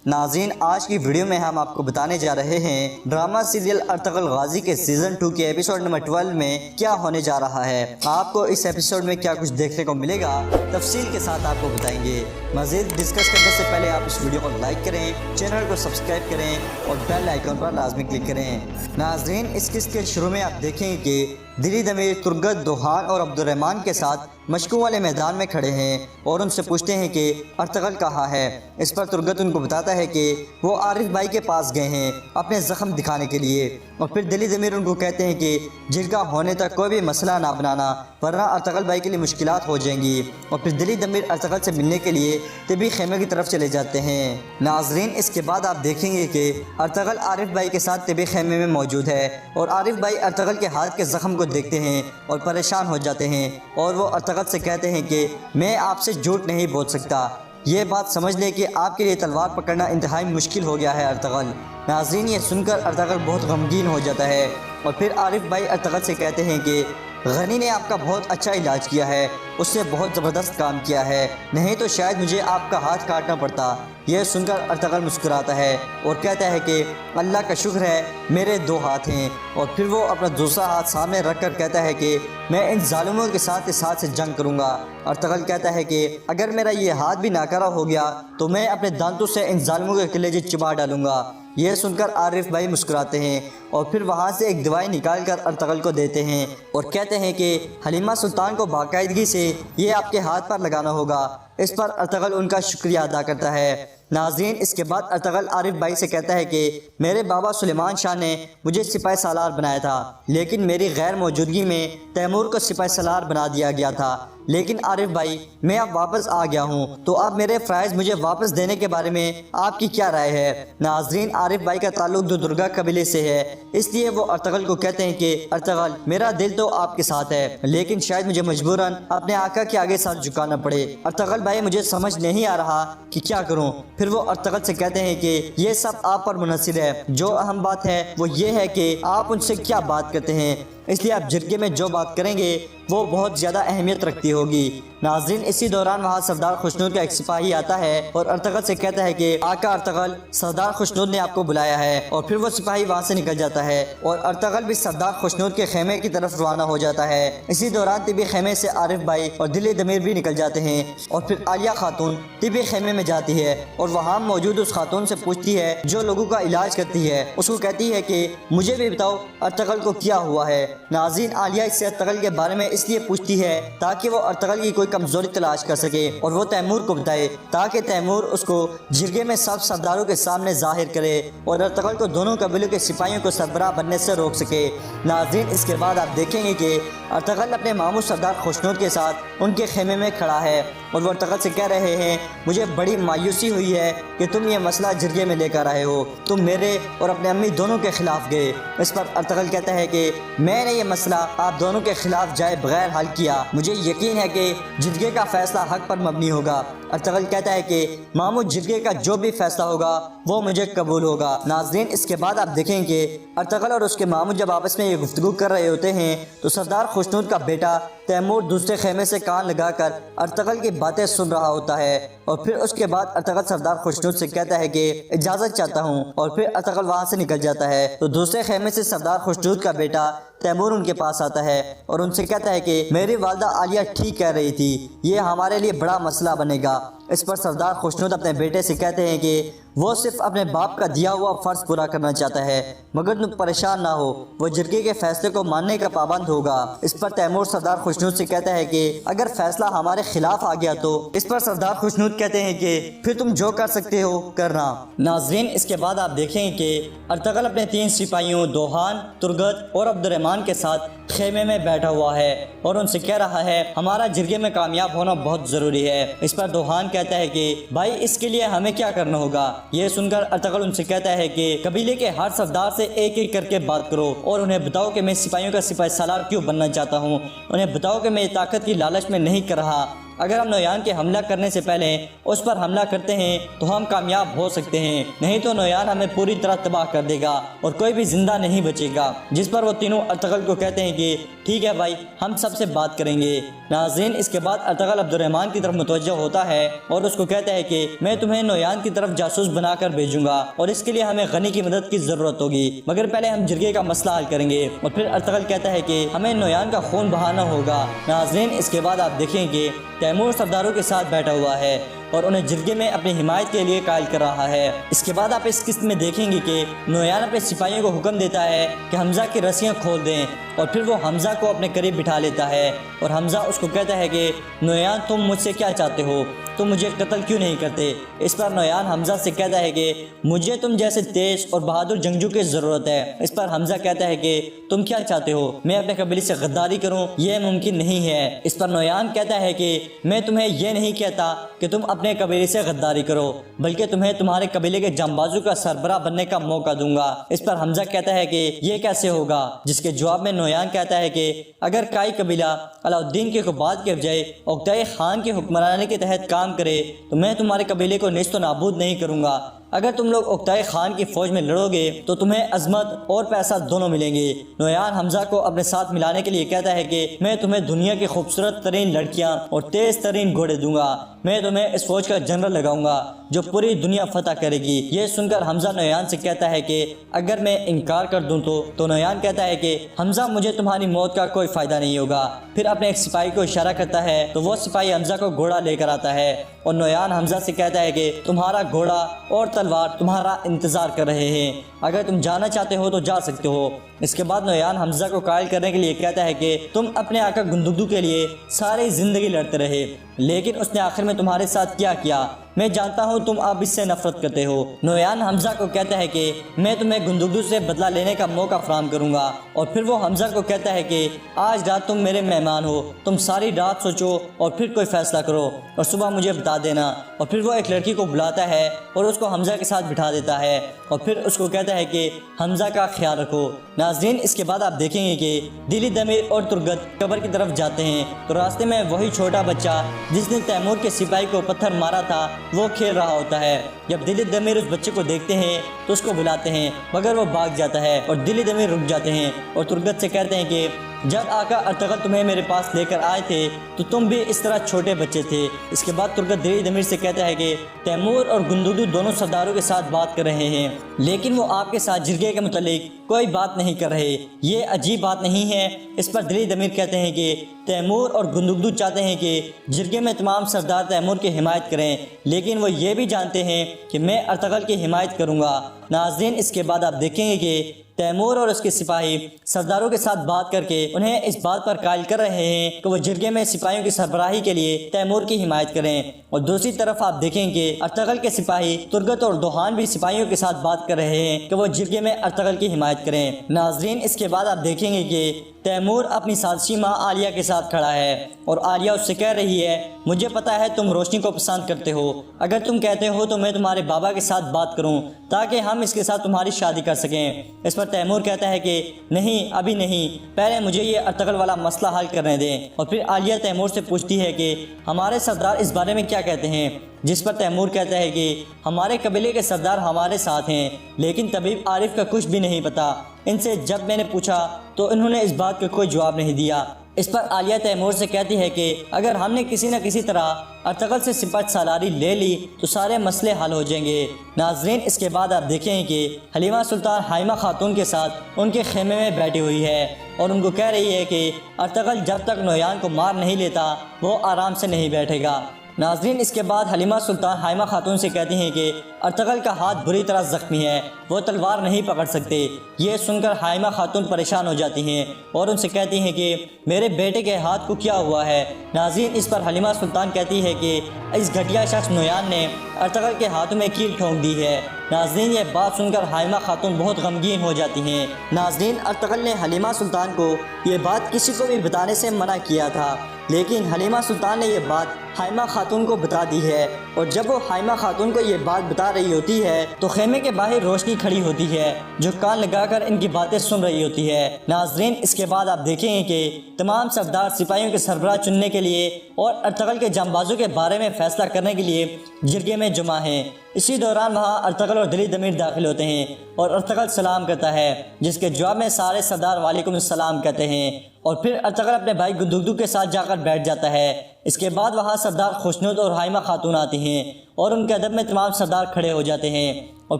ناظرین، آج کی ویڈیو میں ہم آپ کو بتانے جا رہے ہیں ڈرامہ سیریل ارطغرل غازی کے سیزن 2 کے ایپیسوڈ نمبر 12 میں کیا ہونے جا رہا ہے۔ آپ کو اس ایپیسوڈ میں کیا کچھ دیکھنے کو ملے گا، تفصیل کے ساتھ آپ کو بتائیں گے۔ مزید ڈسکس کرنے سے پہلے آپ اس ویڈیو کو لائک کریں، چینل کو سبسکرائب کریں اور بیل آئیکن پر لازمی کلک کریں۔ ناظرین، اس قسط کے شروع میں آپ دیکھیں گے کہ دلی دمیر ترگت، دوحان اور عبد الرحمن کے ساتھ مشقوں والے میدان میں کھڑے ہیں اور ان سے پوچھتے ہیں کہ ارطغرل کہاں ہے۔ اس پر ترگت ان کو بتاتا ہے کہ وہ عارف بھائی کے پاس گئے ہیں اپنے زخم دکھانے کے لیے، اور پھر دلی ضمیر ان کو کہتے ہیں کہ جرگہ ہونے تک کوئی بھی مسئلہ نہ بنانا ورنہ ارطغرل بھائی کے لیے مشکلات ہو جائیں گی، اور پھر دلی ضمیر ارطغرل سے ملنے کے لیے طبی خیمے کی طرف چلے جاتے ہیں۔ ناظرین، اس کے بعد آپ دیکھیں گے کہ ارطغرل عارف بھائی کے ساتھ طبی خیمے میں موجود ہے اور عارف بھائی ارطغرل کے ہاتھ کے زخم کو دیکھتے ہیں اور پریشان ہو جاتے ہیں، اور وہ ارطغرل سے کہتے ہیں کہ میں آپ سے جھوٹ نہیں بول سکتا، یہ بات سمجھ لیں کہ آپ کے لیے تلوار پکڑنا انتہائی مشکل ہو گیا ہے ارطغرل۔ ناظرین، یہ سن کر ارطغرل بہت غمگین ہو جاتا ہے، اور پھر عارف بھائی ارطغرل سے کہتے ہیں کہ غنی نے آپ کا بہت اچھا علاج کیا ہے، اس نے بہت زبردست کام کیا ہے، نہیں تو شاید مجھے آپ کا ہاتھ کاٹنا پڑتا۔ یہ سن کر ارطغرل مسکراتا ہے اور کہتا ہے کہ اللہ کا شکر ہے میرے 2 ہاتھ ہیں، اور پھر وہ اپنا دوسرا ہاتھ سامنے رکھ کر کہتا ہے کہ میں ان ظالموں کے ساتھ اس ہاتھ سے جنگ کروں گا۔ ارطغرل کہتا ہے کہ اگر میرا یہ ہاتھ بھی ناکارہ ہو گیا تو میں اپنے دانتوں سے ان ظالموں کے کلیجے چبا ڈالوں گا۔ یہ سن کر عارف بھائی مسکراتے ہیں اور پھر وہاں سے ایک دوائی نکال کر ارطغرل کو دیتے ہیں اور کہتے ہیں کہ حلیمہ سلطان کو باقاعدگی سے یہ آپ کے ہاتھ پر لگانا ہوگا۔ اس پر ارطغرل ان کا شکریہ ادا کرتا ہے۔ ناظرین، اس کے بعد ارطغرل عارف بھائی سے کہتا ہے کہ میرے بابا سلیمان شاہ نے مجھے سپاہی سالار بنایا تھا، لیکن میری غیر موجودگی میں تیمور کو سپاہی سالار بنا دیا گیا تھا، لیکن عارف بھائی میں اب واپس آ گیا ہوں، تو اب میرے فرائض مجھے واپس دینے کے بارے میں آپ کی کیا رائے ہے؟ ناظرین، عارف بھائی کا تعلق درگا قبیلے سے ہے، اس لیے وہ ارطغرل کو کہتے ہیں کہ ارطغرل میرا دل تو آپ کے ساتھ ہے، لیکن شاید مجھے مجبوراً اپنے آقا کے آگے ساتھ جھکانا پڑے۔ ارطغرل بھائی مجھے سمجھ نہیں آ رہا کہ کیا کروں۔ پھر وہ ارطغرل سے کہتے ہیں کہ یہ سب آپ پر منحصر ہے، جو اہم بات ہے وہ یہ ہے کہ آپ ان سے کیا بات کرتے ہیں، اس لیے آپ جرگے میں جو بات کریں گے وہ بہت زیادہ اہمیت رکھتی ہوگی۔ ناظرین، اسی دوران وہاں سردار خوشنود کا ایک سپاہی آتا ہے اور ارطغرل سے کہتا ہے کہ آقا ارطغرل، سردار خوشنود نے آپ کو بلایا ہے، اور پھر وہ سپاہی وہاں سے نکل جاتا ہے اور ارطغرل بھی سردار خوشنود کے خیمے کی طرف روانہ ہو جاتا ہے۔ اسی دوران طبی خیمے سے عارف بھائی اور دلی ضمیر بھی نکل جاتے ہیں، اور پھر عالیہ خاتون طبی خیمے میں جاتی ہے اور وہاں موجود اس خاتون سے پوچھتی ہے جو لوگوں کا علاج کرتی ہے، اس کو کہتی ہے کہ مجھے بھی بتاؤ ارطغرل کو کیا ہوا ہے۔ ناظرین، عالیہ اس سے ارطغرل کے بارے میں اس لیے پوچھتی ہے تاکہ وہ ارطغرل کی کوئی کمزوری تلاش کر سکے اور وہ تیمور کو بتائے، تاکہ تیمور اس کو جرگے میں سب سرداروں کے سامنے ظاہر کرے اور ارطغرل کو دونوں قبیلوں کے سپاہیوں کو سربراہ بننے سے روک سکے۔ ناظرین، اس کے بعد آپ دیکھیں گے کہ ارطغرل اپنے ماموں سردار خوشنود کے ساتھ ان کے خیمے میں کھڑا ہے اور وہ ارطغرل سے کہہ رہے ہیں مجھے بڑی مایوسی ہوئی ہے کہ تم یہ مسئلہ جرگے میں لے کر آئے ہو، تم میرے اور اپنے امی دونوں کے خلاف گئے۔ اس پر ارطغرل کہتا ہے کہ میں نے یہ مسئلہ آپ دونوں کے خلاف جائے بغیر حل کیا، مجھے یقین ہے کہ جرگے کا فیصلہ حق پر مبنی ہوگا۔ ارطغرل کہتا ہے کہ ماموں، جرگے کا جو بھی فیصلہ ہوگا وہ مجھے قبول ہوگا۔ ناظرین، اس کے بعد آپ دیکھیں کہ ارطغرل اور اس کے ماموں جب آپس میں یہ گفتگو کر رہے ہوتے ہیں تو سردار خوشنود کا بیٹا تیمور دوسرے خیمے سے کان لگا کر ارطغرل کی باتیں سن رہا ہوتا ہے، اور پھر اس کے بعد ارطغرل سردار خوشنود سے کہتا ہے کہ اجازت چاہتا ہوں، اور پھر ارطغرل وہاں سے نکل جاتا ہے تو دوسرے خیمے سے سردار خوشنود کا بیٹا تیمور ان کے پاس آتا ہے اور ان سے کہتا ہے کہ میری والدہ عالیہ ٹھیک کہہ رہی تھی، یہ ہمارے لیے بڑا مسئلہ بنے گا۔ اس پر سردار خوشنود اپنے بیٹے سے کہتے ہیں کہ وہ صرف اپنے باپ کا دیا ہوا فرض پورا کرنا چاہتا ہے، مگر تم پریشان نہ ہو، وہ جرگے کے فیصلے کو ماننے کا پابند ہوگا۔ اس پر تیمور سردار خوشنود سے کہتا ہے کہ اگر فیصلہ ہمارے خلاف آ گیا تو؟ اس پر سردار خوشنود کہتے ہیں کہ پھر تم جو کر سکتے ہو کرنا۔ ناظرین، اس کے بعد آپ دیکھیں کہ ارطغرل اپنے 3 سپاہیوں دوحان، ترگت اور عبد الرحمن کے ساتھ خیمے میں بیٹھا ہوا ہے اور ان سے کہہ رہا ہے ہمارا جرگے میں کامیاب ہونا بہت ضروری ہے۔ اس پر دوحان کہتا ہے کہ بھائی اس کے لیے ہمیں کیا کرنا ہوگا؟ یہ سن کر ارطغرل ان سے کہتا ہے کہ قبیلے کے ہر سردار سے ایک ایک کر کے بات کرو اور انہیں بتاؤ کہ میں سپاہیوں کا سپاہی سالار کیوں بننا چاہتا ہوں، انہیں بتاؤ کہ میں طاقت کی لالچ میں نہیں کر رہا، اگر ہم نویان کے حملہ کرنے سے پہلے اس پر حملہ کرتے ہیں تو ہم کامیاب ہو سکتے ہیں، نہیں تو نویان ہمیں پوری طرح تباہ کر دے گا اور کوئی بھی زندہ نہیں بچے گا۔ جس پر وہ تینوں ارطغرل کو کہتے ہیں کہ ٹھیک ہے بھائی، ہم سب سے بات کریں گے۔ ناظرین، اس کے بعد ارطغرل عبد الرحمن کی طرف متوجہ ہوتا ہے اور اس کو کہتا ہے کہ میں تمہیں نویان کی طرف جاسوس بنا کر بھیجوں گا اور اس کے لیے ہمیں غنی کی مدد کی ضرورت ہوگی، مگر پہلے ہم جرگے کا مسئلہ حل کریں گے۔ اور پھر ارطغرل کہتا ہے کہ ہمیں نویان کا خون بہانا ہوگا۔ ناظرین، اس کے بعد آپ دیکھیں کہ تیمور سرداروں کے ساتھ بیٹھا ہوا ہے اور انہیں جرگے میں اپنی حمایت کے لیے قائل کر رہا ہے۔ اس کے بعد آپ اس قسط میں دیکھیں گے کہ نویان اپنے سپاہیوں کو حکم دیتا ہے کہ حمزہ کی رسیاں کھول دیں اور پھر وہ حمزہ کو اپنے قریب بٹھا لیتا ہے اور حمزہ اس کو کہتا ہے کہ نویان، تم مجھ سے کیا چاہتے ہو؟ تم مجھے قتل کیوں نہیں کرتے؟ اس پر نویان حمزہ سے کہتا ہے کہ مجھے تم جیسے تیز اور بہادر جنگجو کی ضرورت ہے۔ اس پر حمزہ کہتا ہے کہ تم کیا چاہتے ہو؟ میں اپنے قبیلے سے غداری کروں؟ یہ ممکن نہیں ہے۔ اس پر نویان کہتا ہے کہ میں تمہیں یہ نہیں کہتا کہ تم اپنے قبیلے سے غداری کرو، بلکہ تمہیں تمہارے قبیلے کے جانبازوں کا سربراہ بننے کا موقع دوں گا۔ اس پر حمزہ کہتا ہے کہ یہ کیسے ہوگا؟ جس کے جواب میں نویان کہتا ہے کہ اگر کائی قبیلہ علاؤالدین کے قباد کے بجائے عقدۂ خان کے حکمرانی کے تحت کام کرے تو میں تمہارے قبیلے کو نیست و نابود نہیں کروں گا۔ اگر تم لوگ عقدۂ خان کی فوج میں لڑو گے تو تمہیں عظمت اور پیسہ دونوں ملیں گے۔ نویان حمزہ کو اپنے ساتھ ملانے کے لیے کہتا ہے کہ میں تمہیں دنیا کی خوبصورت ترین لڑکیاں اور تیز ترین گھوڑے دوں گا۔ میں تمہیں اس فوج کا جنرل لگاؤں گا جو پوری دنیا فتح کرے گی۔ یہ سن کر حمزہ نویان سے کہتا ہے کہ اگر میں انکار کر دوں تو نویان کہتا ہے کہ حمزہ، مجھے تمہاری موت کا کوئی فائدہ نہیں ہوگا۔ پھر اپنے ایک سپاہی کو اشارہ کرتا ہے تو وہ سپاہی حمزہ کو گھوڑا لے کر آتا ہے اور نویان حمزہ سے کہتا ہے کہ تمہارا گھوڑا اور تلوار تمہارا انتظار کر رہے ہیں، اگر تم جانا چاہتے ہو تو جا سکتے ہو۔ اس کے بعد نویان حمزہ کو قائل کرنے کے لیے کہتا ہے کہ تم اپنے آقا گندگدو کے لیے ساری زندگی لڑتے رہے، لیکن اس نے آخر میں تمہارے ساتھ کیا میں جانتا ہوں، تم اب اس سے نفرت کرتے ہو۔ نویان حمزہ کو کہتا ہے کہ میں تمہیں گندگدو سے بدلہ لینے کا موقع فراہم کروں گا، اور پھر وہ حمزہ کو کہتا ہے کہ آج رات تم میرے مہمان ہو، تم ساری رات سوچو اور پھر کوئی فیصلہ کرو اور صبح مجھے بتا دینا۔ اور پھر وہ ایک لڑکی کو بلاتا ہے اور اس کو حمزہ کے ساتھ بٹھا دیتا ہے اور پھر اس کو کہتا ہے کہ حمزہ کا خیال رکھو۔ ناظرین، اس کے بعد آپ دیکھیں گے کہ دلی دمیر اور ترگت قبر کی طرف جاتے ہیں تو راستے میں وہی چھوٹا بچہ جس نے تیمور کے سپاہی کو پتھر مارا تھا وہ کھیل رہا ہوتا ہے۔ جب دلی دمیر اس بچے کو دیکھتے ہیں تو اس کو بلاتے ہیں، مگر وہ بھاگ جاتا ہے اور دلی دمیر رک جاتے ہیں اور ترگت سے کہتے ہیں کہ جب آقا ارطغرل تمہیں میرے پاس لے کر آئے تھے تو تم بھی اس طرح چھوٹے بچے تھے۔ اس کے بعد ترگت دلی دمیر سے کہتا ہے کہ تیمور اور گندگدو دونوں سرداروں کے ساتھ بات کر رہے ہیں، لیکن وہ آپ کے ساتھ جرگے کے متعلق کوئی بات نہیں کر رہے، یہ عجیب بات نہیں ہے۔ اس پر دلی دمیر کہتے ہیں کہ تیمور اور گندگدو چاہتے ہیں کہ جرگے میں تمام سردار تیمور کی حمایت کریں، لیکن وہ یہ بھی جانتے ہیں کہ میں ارطغرل کی حمایت کروں گا۔ ناظرین، اس کے بعد آپ دیکھیں گے کہ تیمور اور اس کے سپاہی سرداروں کے ساتھ بات کر کے انہیں اس بات پر قائل کر رہے ہیں کہ وہ جرگے میں سپاہیوں کی سربراہی کے لیے تیمور کی حمایت کریں، اور دوسری طرف آپ دیکھیں کہ ارطغرل کے سپاہی ترگت اور دوحان بھی سپاہیوں کے ساتھ بات کر رہے ہیں کہ وہ جرگے میں ارطغرل کی حمایت کریں۔ ناظرین، اس کے بعد آپ دیکھیں گے کہ تیمور اپنی سازشی ماں عالیہ کے ساتھ کھڑا ہے اور عالیہ اس سے کہہ رہی ہے مجھے پتا ہے تم روشنی کو پسند کرتے ہو، اگر تم کہتے ہو تو میں تمہارے بابا کے ساتھ بات کروں تاکہ ہم اس کے ساتھ تمہاری شادی کر سکیں۔ اس پر تیمور کہتا ہے کہ نہیں، ابھی نہیں، پہلے مجھے یہ ارطغرل والا مسئلہ حل کرنے دیں۔ اور پھر عالیہ تیمور سے پوچھتی ہے کہ ہمارے سردار اس بارے میں کیا کہتے ہیں، جس پر تیمور کہتا ہے کہ ہمارے قبیلے کے سردار ہمارے ساتھ ہیں، لیکن طبیب عارف کا کچھ بھی نہیں پتا، ان سے جب میں نے پوچھا تو انہوں نے اس بات کا کوئی جواب نہیں دیا۔ اس پر عالیہ تیمور سے کہتی ہے کہ اگر ہم نے کسی نہ کسی طرح ارطغرل سے سپہ سالاری لے لی تو سارے مسئلے حل ہو جائیں گے۔ ناظرین، اس کے بعد آپ دیکھیں کہ حلیمہ سلطان حائمہ خاتون کے ساتھ ان کے خیمے میں بیٹھی ہوئی ہے اور ان کو کہہ رہی ہے کہ ارطغرل جب تک نویان کو مار نہیں لیتا وہ آرام سے نہیں بیٹھے گا۔ ناظرین، اس کے بعد حلیمہ سلطان حائمہ خاتون سے کہتی ہیں کہ ارطغرل کا ہاتھ بری طرح زخمی ہے، وہ تلوار نہیں پکڑ سکتے۔ یہ سن کر حائمہ خاتون پریشان ہو جاتی ہیں اور ان سے کہتی ہیں کہ میرے بیٹے کے ہاتھ کو کیا ہوا ہے۔ ناظرین، اس پر حلیمہ سلطان کہتی ہے کہ اس گھٹیا شخص نویان نے ارطغرل کے ہاتھوں میں کیل ٹھونک دی ہے۔ ناظرین، یہ بات سن کر حائمہ خاتون بہت غمگین ہو جاتی ہیں۔ ناظرین، ارطغرل نے حلیمہ سلطان کو یہ بات کسی کو بھی بتانے سے منع کیا تھا، لیکن حلیمہ سلطان نے یہ بات حائمہ خاتون کو بتا دی ہے، اور جب وہ حائمہ خاتون کو یہ بات بتا رہی ہوتی ہے تو خیمے کے باہر روشنی کھڑی ہوتی ہے جو کان لگا کر ان کی باتیں سن رہی ہوتی ہے۔ ناظرین، اس کے بعد آپ دیکھیں گے کہ تمام سردار سپاہیوں کے سربراہ چننے کے لیے اور ارطغرل کے جانبازوں کے بارے میں فیصلہ کرنے کے لیے جرگے میں جمع ہیں۔ اسی دوران وہاں ارطغرل اور دلی دمیر داخل ہوتے ہیں اور ارطغرل سلام کرتا ہے، جس کے جواب میں سارے سردار وعلیکم السلام کہتے ہیں، اور پھر ارطغرل اپنے بھائی گندگدو کے ساتھ جا کر بیٹھ جاتا ہے۔ اس کے بعد وہاں سردار خوشنود اور حائمہ خاتون آتی ہیں اور ان کے ادب میں تمام سردار کھڑے ہو جاتے ہیں، اور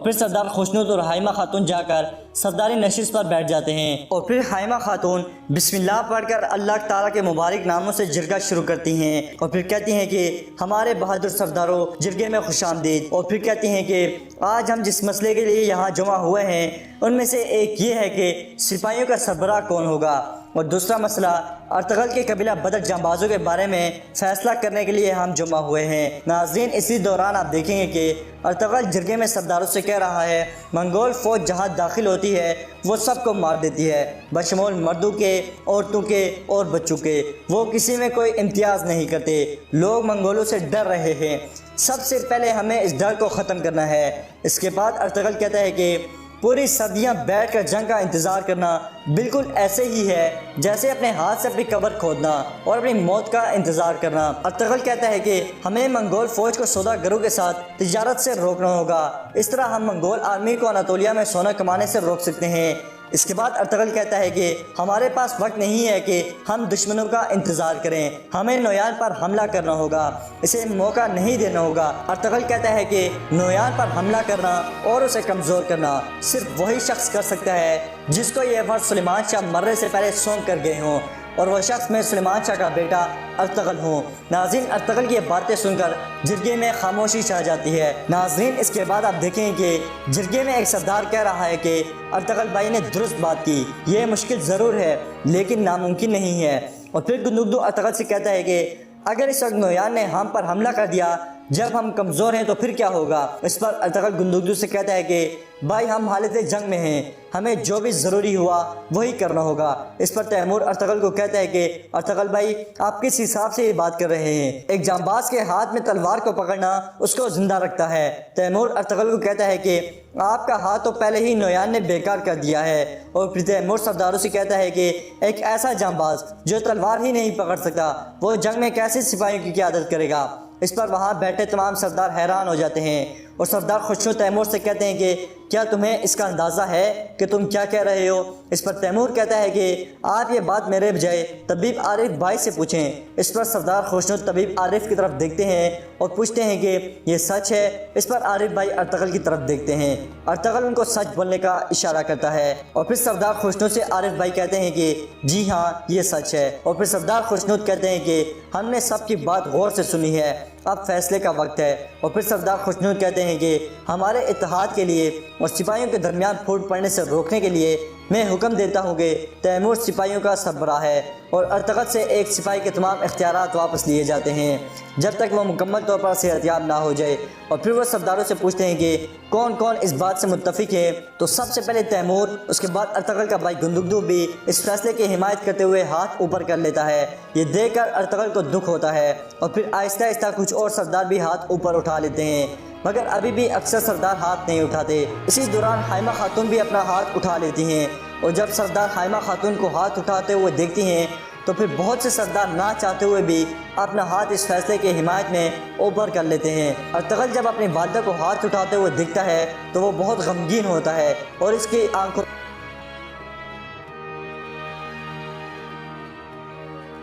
پھر سردار خوشنود اور حائمہ خاتون جا کر سرداری نشست پر بیٹھ جاتے ہیں، اور پھر حائمہ خاتون بسم اللہ پڑھ کر اللہ تعالیٰ کے مبارک ناموں سے جرگہ شروع کرتی ہیں، اور پھر کہتی ہیں کہ ہمارے بہادر سرداروں، جرگے میں خوش آمدید۔ اور پھر کہتی ہیں کہ آج ہم جس مسئلے کے لیے یہاں جمع ہوئے ہیں ان میں سے ایک یہ ہے کہ سپاہیوں کا سربراہ کون ہوگا، اور دوسرا مسئلہ ارطغرل کے قبیلہ بدر جانبازوں کے بارے میں فیصلہ کرنے کے لیے ہم جمع ہوئے ہیں۔ ناظرین، اسی دوران آپ دیکھیں گے کہ ارطغرل جرگے میں سرداروں سے کہہ رہا ہے منگول فوج جہاں داخل ہوتی ہے وہ سب کو مار دیتی ہے، بشمول مردوں کے، عورتوں کے اور بچوں کے۔ وہ کسی میں کوئی امتیاز نہیں کرتے۔ لوگ منگولوں سے ڈر رہے ہیں، سب سے پہلے ہمیں اس ڈر کو ختم کرنا ہے۔ اس کے بعد ارطغرل کہتا ہے کہ پوری صدیاں بیٹھ کر جنگ کا انتظار کرنا بالکل ایسے ہی ہے جیسے اپنے ہاتھ سے اپنی قبر کھودنا اور اپنی موت کا انتظار کرنا۔ ارطغرل کہتا ہے کہ ہمیں منگول فوج کو سوداگروں کے ساتھ تجارت سے روکنا ہوگا، اس طرح ہم منگول آرمی کو اناطولیہ میں سونا کمانے سے روک سکتے ہیں۔ اس کے بعد ارطغرل کہتا ہے کہ ہمارے پاس وقت نہیں ہے کہ ہم دشمنوں کا انتظار کریں، ہمیں نویان پر حملہ کرنا ہوگا، اسے موقع نہیں دینا ہوگا۔ ارطغرل کہتا ہے کہ نویان پر حملہ کرنا اور اسے کمزور کرنا صرف وہی شخص کر سکتا ہے جس کو یہ فرض سلیمان شاہ مرنے سے پہلے سونپ کر گئے ہوں، اور وہ شخص میں سلیمان شاہ کا بیٹا ارطغرل ہوں۔ ناظرین، ارطغرل کی یہ باتیں سن کر جرگے میں خاموشی چھا جاتی ہے۔ ناظرین، اس کے بعد آپ دیکھیں کہ جرگے میں ایک سردار کہہ رہا ہے کہ ارطغرل بھائی نے درست بات کی، یہ مشکل ضرور ہے لیکن ناممکن نہیں ہے۔ اور پھر گندگدو ارطغرل سے کہتا ہے کہ اگر اس وقت نویان نے ہم پر حملہ کر دیا جب ہم کمزور ہیں تو پھر کیا ہوگا؟ اس پر ارطغرل گندگدو سے کہتا ہے کہ بھائی ہم حالت جنگ میں ہیں، ہمیں جو بھی ضروری ہوا وہی کرنا ہوگا۔ اس پر تیمور ارطغرل کو کہتا ہے کہ ارطغرل بھائی آپ کس حساب سے یہ بات کر رہے ہیں؟ ایک جانباز کے ہاتھ میں تلوار کو پکڑنا اس کو زندہ رکھتا ہے۔ تیمور ارطغرل کو کہتا ہے کہ آپ کا ہاتھ تو پہلے ہی نویان نے بیکار کر دیا ہے، اور پھر تیمور سرداروں سے کہتا ہے کہ ایک ایسا جانباز جو تلوار ہی نہیں پکڑ سکتا وہ جنگ میں کیسے سپاہیوں کی قیادت کرے گا؟ اس پر وہاں بیٹھے تمام سردار حیران ہو جاتے ہیں، اور سردار خوشنود تیمور سے کہتے ہیں کہ کیا تمہیں اس کا اندازہ ہے کہ تم کیا کہہ رہے ہو؟ اس پر تیمور کہتا ہے کہ آپ یہ بات میرے بجائے طبیب عارف بھائی سے پوچھیں۔ اس پر سردار خوشنود طبیب عارف کی طرف دیکھتے ہیں اور پوچھتے ہیں کہ یہ سچ ہے؟ اس پر عارف بھائی ارطغرل کی طرف دیکھتے ہیں۔ ارطغرل ان کو سچ بولنے کا اشارہ کرتا ہے، اور پھر سردار خوشنود سے عارف بھائی کہتے ہیں کہ جی ہاں یہ سچ ہے، اور پھر سردار خوشنود کہتے ہیں کہ ہم نے سب کی بات غور سے سنی ہے، اب فیصلے کا وقت ہے۔ اور پھر سردار خوشنود کہتے ہیں کہ ہمارے اتحاد کے لیے اور سپاہیوں کے درمیان پھوٹ پڑنے سے روکنے کے لیے میں حکم دیتا ہوں کہ تیمور سپاہیوں کا سربراہ ہے، اور ارطغرل سے ایک سپاہی کے تمام اختیارات واپس لیے جاتے ہیں جب تک وہ مکمل طور پر صحتیاب نہ ہو جائے۔ اور پھر وہ سرداروں سے پوچھتے ہیں کہ کون کون اس بات سے متفق ہے؟ تو سب سے پہلے تیمور، اس کے بعد ارطغرل کا بھائی گندگدو بھی اس فیصلے کی حمایت کرتے ہوئے ہاتھ اوپر کر لیتا ہے۔ یہ دیکھ کر ارطغرل کو دکھ ہوتا ہے، اور پھر آہستہ آہستہ کچھ اور سردار بھی ہاتھ اوپر اٹھا لیتے ہیں، مگر ابھی بھی اکثر سردار ہاتھ نہیں اٹھاتے۔ اسی دوران حائمہ خاتون بھی اپنا ہاتھ اٹھا لیتی ہیں، اور جب سردار حائمہ خاتون کو ہاتھ اٹھاتے ہوئے دیکھتی ہیں تو پھر بہت سے سردار نہ چاہتے ہوئے بھی اپنا ہاتھ اس فیصلے کی حمایت میں اوپر کر لیتے ہیں۔ ارطغرل جب اپنی والدہ کو ہاتھ اٹھاتے ہوئے دیکھتا ہے تو وہ بہت غمگین ہوتا ہے، اور اس کی آنکھوں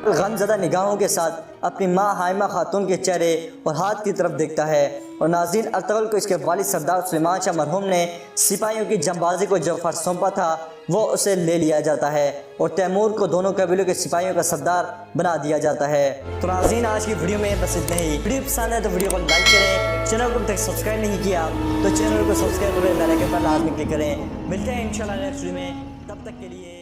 غم زدہ نگاہوں کے ساتھ اپنی ماں حائمہ خاتون کے چہرے اور ہاتھ کی طرف دیکھتا ہے۔ اور ناظرین، ارطغرل کو اس کے والد سردار سلیمان شاہ مرحوم نے سپاہیوں کی جنبازی کو جو فرض سونپا تھا وہ اسے لے لیا جاتا ہے، اور تیمور کو دونوں قبیلوں کے سپاہیوں کا سردار بنا دیا جاتا ہے۔ تو ناظرین، آج کی ویڈیو میں بس اتنا ہی۔ ویڈیو پسند ہے تو ویڈیو کو لائک کریں، چینل کو اب تک سبسکرائب نہیں کیا تو چینل کو سبسکرائب کریں، بیل آئیکن پر لازمی کلک کریں۔ ملتے ہیں انشاءاللہ نیکسٹ ویڈیو میں، تب تک کے لیے